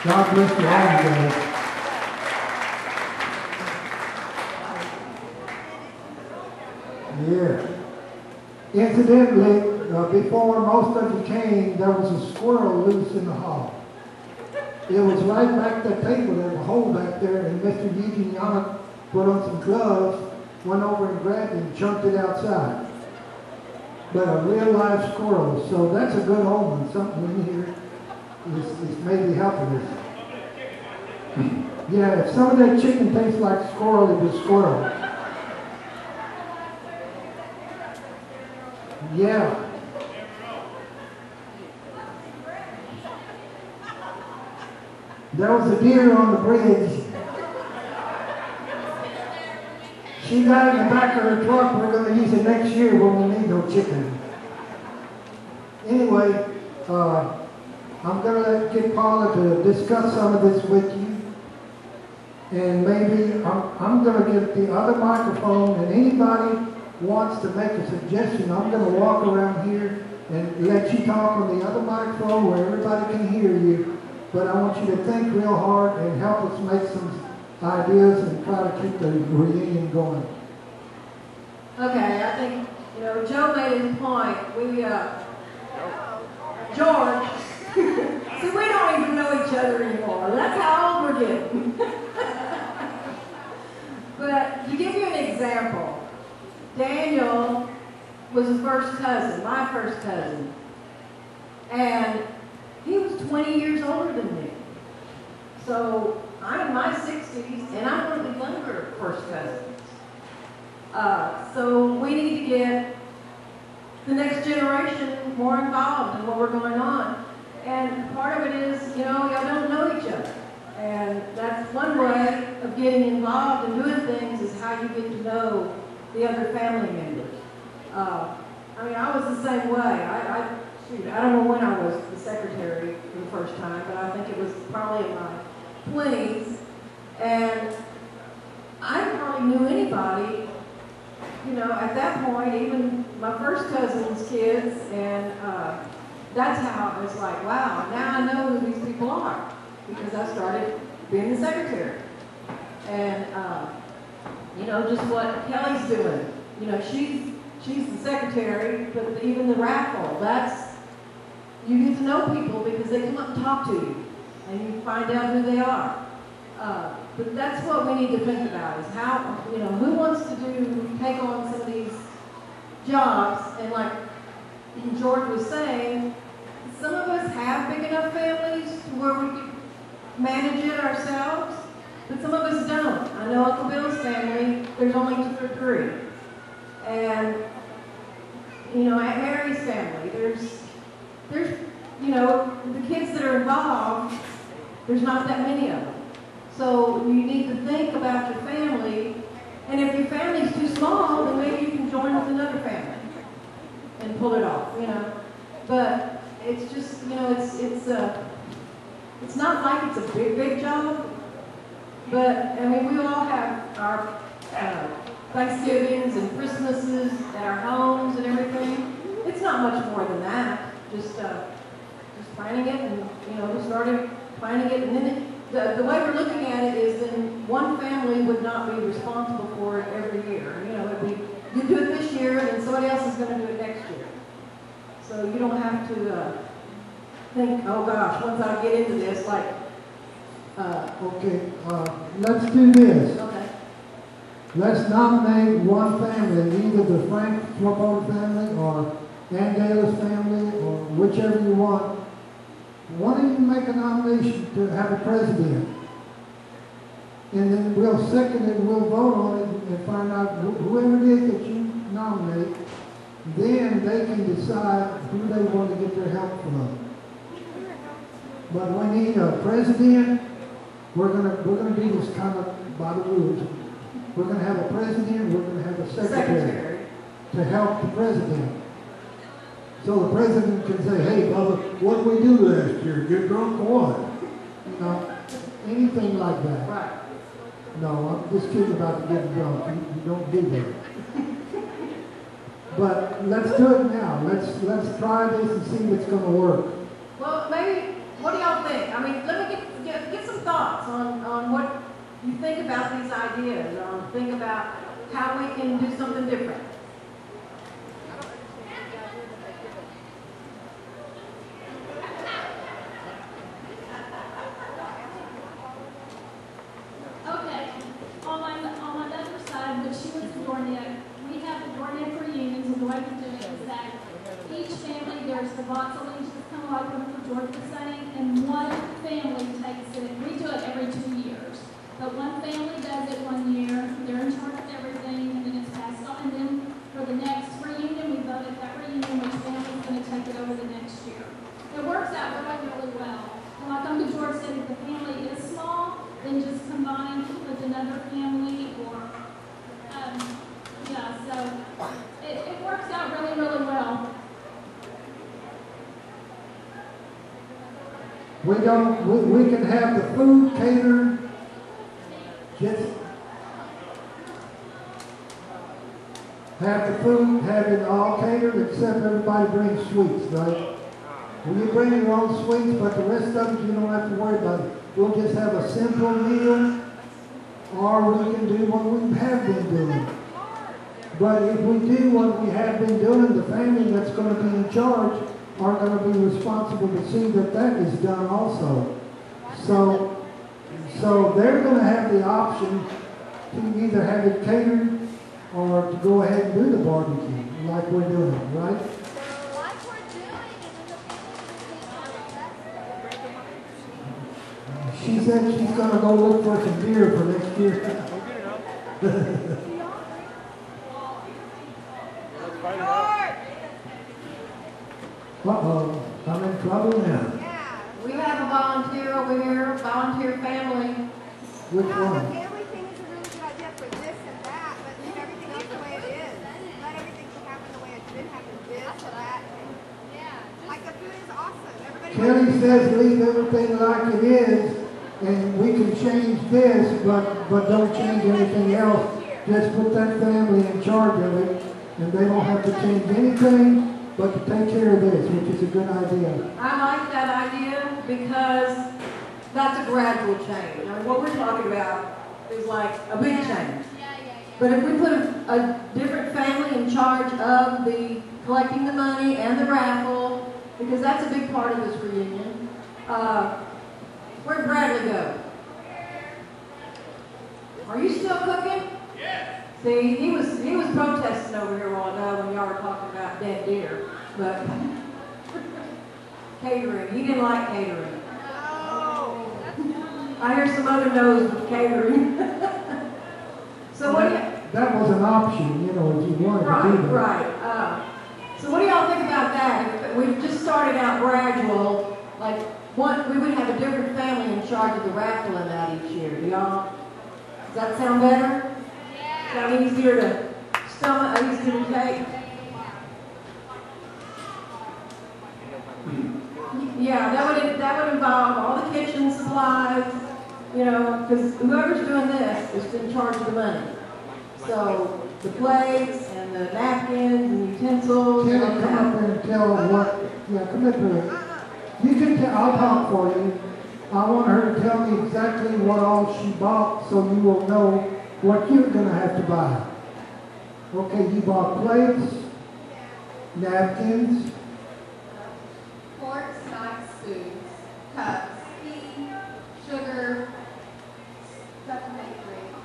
God bless you all today. Yeah. Incidentally, before most of you came, there was a squirrel loose in the hall. It was right back that table. There was a hole back there, and Mr. Eugene Yannick put on some gloves, went over and grabbed it and chunked it outside. But a real live squirrel, so that's a good omen. Something in here is maybe helping us. Yeah, if some of that chicken tastes like squirrel, it was squirrel. Yeah. There was a deer on the bridge. She got in the back of her truck. We're going to use it next year when we need no chicken. Anyway, I'm going to get Paula to discuss some of this with you. And maybe I'm going to get the other microphone, and anybody wants to make a suggestion, I'm going to walk around here and let you talk on the other microphone where everybody can hear you. But I want you to think real hard and help us make some ideas and try to keep the reunion going. Okay, I think, Joe made his point. George, see, we don't even know each other anymore. That's how old we're getting. But to give you an example, Daniel was his first cousin, my first cousin. And he was 20 years older than me. So I'm in my 60s, and I'm one of the younger first cousins. So we need to get the next generation more involved in what we're going on. And part of it is, y'all don't know each other. And that's one way of getting involved and doing things is how you get to know the other family members. I was the same way. I don't know when I was the secretary for the first time, but I think it was probably in my 20s. And I hardly knew anybody, at that point, even my first cousin's kids, and that's how I was like, wow, now I know who these people are, because I started being the secretary. And, just what Kelly's doing. She's the secretary, but even the raffle, you get to know people because they come up and talk to you, and you find out who they are. But that's what we need to think about, is how, who wants to take on some of these jobs. And like George was saying, some of us have big enough families to where we can manage it ourselves, but some of us don't. I know Uncle Bill's family, there's only 2 or 3. And, Aunt Mary's family, there's the kids that are involved, there's not that many of them. So you need to think about your family, and if your family's too small, then maybe you can join with another family and pull it off, But it's just, it's not like it's a big job, but, we all have our Thanksgivings and Christmases at our homes and everything. It's not much more than that. Just planning it, and we started planning it, and then the way we're looking at it is then one family would not be responsible for it every year. You do it this year, and somebody else is going to do it next year. So you don't have to think, oh gosh, once I get into this, Let's do this. Okay. Let's nominate one family, either the Frank Slobod family or Ann Gala's family, or whichever you want. Why don't you make a nomination to have a president? And then we'll second it and we'll vote on it and find out whoever it is that you nominate. Then they can decide who they want to get their help from. But we need a president. We're gonna do this kind of by the rules. We're gonna have a president. We're gonna have a secretary to help the president. So the president can say, "Hey, Bubba, what did we do last year? Get drunk or what?" Anything like that. Right. No, I'm just kidding about the getting drunk. You don't do that. But let's do it now. Let's try this and see if it's going to work. Well, maybe, what do y'all think? Let me get thoughts on what you think about these ideas, think about how we can do something different. Okay, on my other side, which she was the Dornier, we have the Dornier for unions, and the way we do it is that each family, there's the box of leaves that come like what George was saying, and one family takes it. We do it every 2 years. But one family does it 1 year, they're in charge of everything, and then it's passed on. And then for the next reunion, we vote at that reunion which family's going to take it over the next year. It works out really, really well. And like Uncle George said, if the family is small, then just combine with another family or, yeah, so it works out really, really well. We can have the food catered, just have the food, have it all catered, except everybody brings sweets, right? Well, you bring your own sweets, but the rest of it, you don't have to worry about it. We'll just have a simple meal, or we can do what we have been doing. But if we do what we have been doing, the family that's going to be in charge are going to be responsible to see that that is done also. So they're going to have the option to either have it catered or to go ahead and do the barbecue like we're doing, right? She said she's going to go look for some beer for next year. Uh-oh, I'm in trouble now. Yeah, we have a volunteer over here, volunteer family. Which The one? family thing is a really good idea for this and that, but leave everything else the way it is. Let everything happen the way it should happen, this or that. Like the food is awesome. Everybody Kelly says leave everything like it is, and we can change this, but don't change anything else. Just put that family in charge of it, and they don't have to change anything but to take care of this, which is a good idea. I like that idea because that's a gradual change. I mean, what we're talking about is like a big change. But if we put a different family in charge of the collecting the money and the raffle, because that's a big part of this reunion, where'd Bradley go? Are you still cooking? Yes. See, he was protesting over here a while ago when y'all were talking about dead deer, but catering, he didn't like catering. No. I hear some other no's with catering. So what do you... That was an option, you know, if you wanted to do that. Right. So what do y'all think about that? If we just started out gradual, like we would have a different family in charge of the raffle and that each year. Do y'all? Does that sound better? Yeah. Sound easier to stomach, easier to take? Yeah, that would involve all the kitchen supplies, you know, because whoever's doing this is in charge of the money. So the plates and the napkins and utensils. Kelly, come up there and tell what, yeah, come up here. You can tell, I'll talk for you. I want her to tell me exactly what all she bought so you will know what you're going to have to buy. Okay, you bought plates, napkins, Forks, knives, spoons, cups, tea, sugar, stuff to make drinks.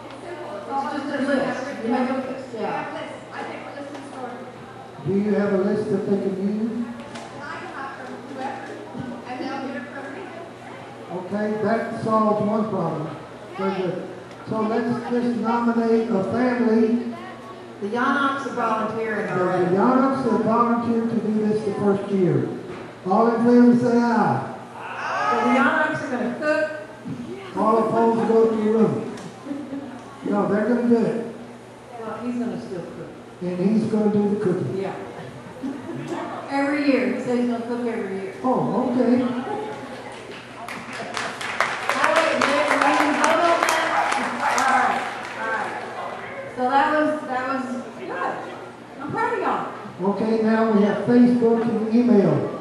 It's simple. It's just a list. You make a list, We yeah. have lists. I think we're listening to store. do you have a list that they can use? And I can have from whoever, and they'll get it from me. Okay, that solves one problem. Very good. So let's just nominate a family. The Yanoks are volunteering The already. Yanoks have volunteered to do this the first year. All in favor say aye. So the Yanoks are going to cook. All opposed go to your room. No, they're going to do it. Well, he's going to still cook. And he's going to do the cooking. Yeah. Every year. He says he's going to cook every year. Oh, okay. Oh, wait, Nick, we can vote on that? All right. So that was good. I'm proud of y'all. Okay, now we have Facebook and email.